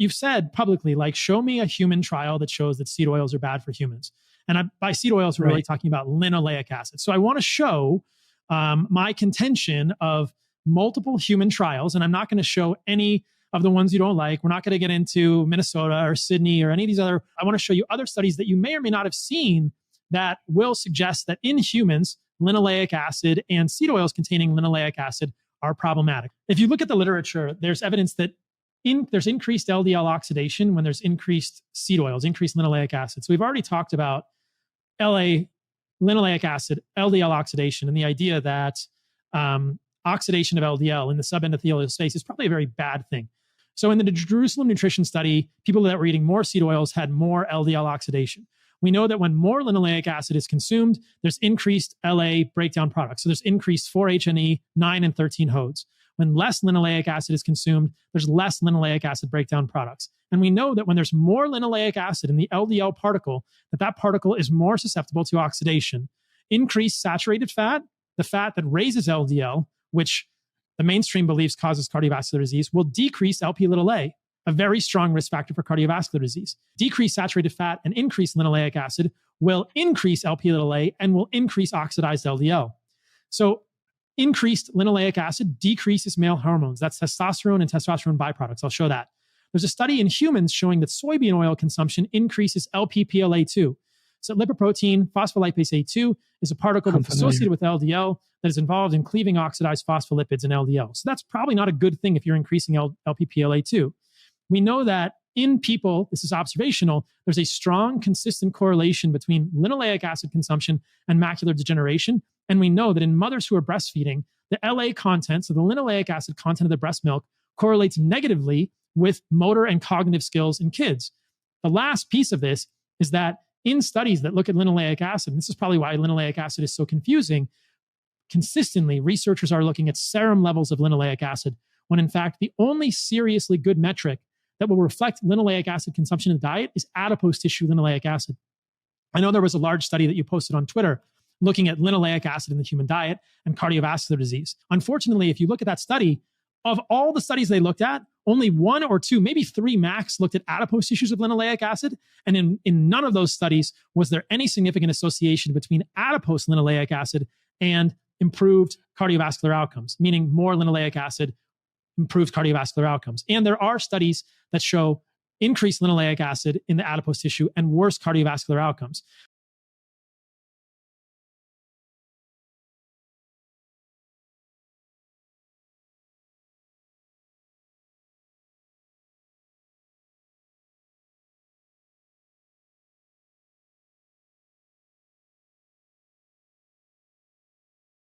you've said publicly, like, show me a human trial that shows that seed oils are bad for humans. And by seed oils, we're really talking about linoleic acid. So I want to show my contention of multiple human trials, and I'm not going to show any of the ones you don't like. We're not going to get into Minnesota or Sydney or any of these other. I want to show you other studies that you may or may not have seen that will suggest that in humans, linoleic acid and seed oils containing linoleic acid are problematic. If you look at the literature, there's evidence that there's increased LDL oxidation when there's increased seed oils, increased linoleic acid. So we've already talked about linoleic acid, LDL oxidation, and the idea that oxidation of LDL in the sub-endothelial space is probably a very bad thing. So in the Jerusalem nutrition study, people that were eating more seed oils had more LDL oxidation. We know that when more linoleic acid is consumed, there's increased LA breakdown products. So there's increased 4-HNE, 9 and 13 HODs. When less linoleic acid is consumed, there's less linoleic acid breakdown products. And we know that when there's more linoleic acid in the LDL particle, that particle is more susceptible to oxidation. Increased saturated fat, the fat that raises LDL, which the mainstream believes causes cardiovascular disease, will decrease Lp(a), a very strong risk factor for cardiovascular disease. Decreased saturated fat and increased linoleic acid will increase Lp(a) and will increase oxidized LDL. So increased linoleic acid decreases male hormones. That's testosterone and testosterone byproducts. I'll show that. There's a study in humans showing that soybean oil consumption increases Lp(a)2. So lipoprotein phospholipase A2 is a particle that's associated with LDL that is involved in cleaving oxidized phospholipids in LDL. So that's probably not a good thing if you're increasing Lp(a)2. We know that in people, this is observational, there's a strong, consistent correlation between linoleic acid consumption and macular degeneration. And we know that in mothers who are breastfeeding, the LA content, so the linoleic acid content of the breast milk, correlates negatively with motor and cognitive skills in kids. The last piece of this is that in studies that look at linoleic acid, and this is probably why linoleic acid is so confusing, consistently researchers are looking at serum levels of linoleic acid, when in fact the only seriously good metric that will reflect linoleic acid consumption in the diet is adipose tissue linoleic acid. I know there was a large study that you posted on Twitter looking at linoleic acid in the human diet and cardiovascular disease. Unfortunately, if you look at that study, of all the studies they looked at, only 1 or 2, maybe 3 max looked at adipose tissues of linoleic acid. And in none of those studies was there any significant association between adipose linoleic acid and improved cardiovascular outcomes, meaning more linoleic acid improves cardiovascular outcomes. And there are studies that show increased linoleic acid in the adipose tissue and worse cardiovascular outcomes.